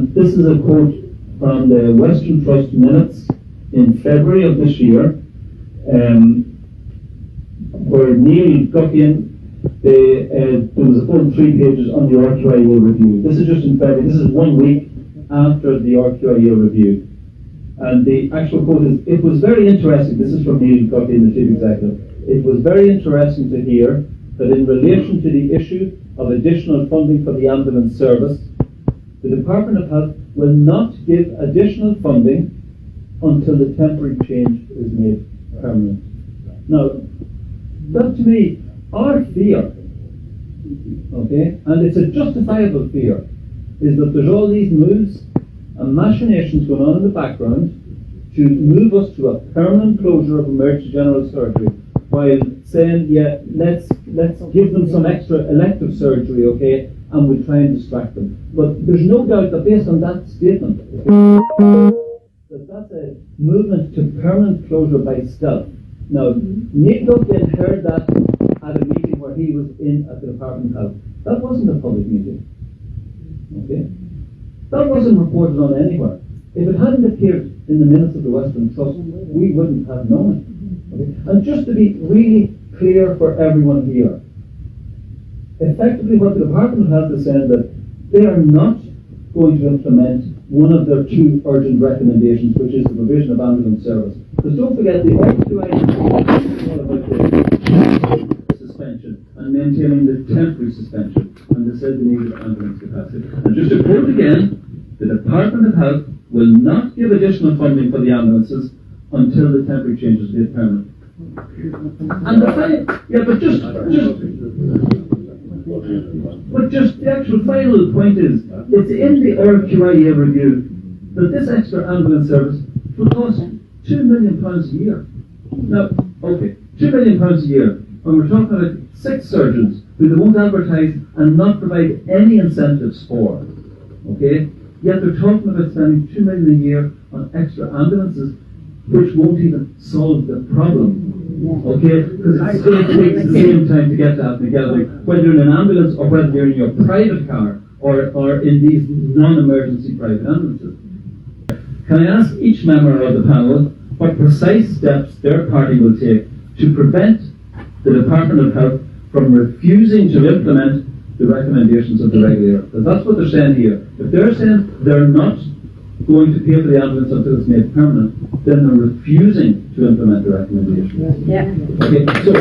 And this is a quote from the Western Trust minutes in February of this year, where Neil Guckian, there was a full 3 pages on the RQIA review. This is just in February. This is 1 week after the RQIA review. And the actual quote is, "It was very interesting," this is from Neil Guckian, the Chief Executive, "it was very interesting to hear that in relation to the issue of additional funding for the ambulance service, the Department of Health will not give additional funding until the temporary change is made permanent." Now, that to me, our fear, okay, and it's a justifiable fear, is that there's all these moves and machinations going on in the background to move us to a permanent closure of emergency general surgery, while saying, yeah, let's give them some extra elective surgery, okay, and we'll try and distract them. But there's no doubt that based on that statement, okay, that's a movement to permanent closure by stealth. Now, Nick Guckian heard that at a meeting where he was in at the Department of Health. That wasn't a public meeting. Okay? That wasn't reported on anywhere. If it hadn't appeared in the minutes of the Western Trust, we wouldn't have known it. Okay? And just to be really clear for everyone here, effectively what the Department of Health is saying that they are not going to implement one of their 2 urgent recommendations, which is the provision of ambulance service. Because don't forget, the RQIA is all about the suspension and maintaining the temporary suspension, and they said they needed ambulance capacity. And just to quote again, the Department of Health will not give additional funding for the ambulances until the temporary change is made permanent. And the final, yeah, but just the actual final point is, it's in the RQIA review that this extra ambulance service will cost £2 million a year. Now, okay, £2 million a year, when we're talking about 6 surgeons who they won't advertise and not provide any incentives for, okay? Yet they're talking about spending £2 million a year on extra ambulances, which won't even solve the problem. Okay, because it still takes the same time to get that together, whether you're in an ambulance or whether you're in your private car or in these non-emergency private ambulances. Can I ask each member of the panel what precise steps their party will take to prevent the Department of Health from refusing to implement the recommendations of the regulator? Because that's what they're saying here. If they're saying they're not going to pay for the ambulance until it's made permanent, then they're refusing to implement the recommendation. Yeah. Okay, so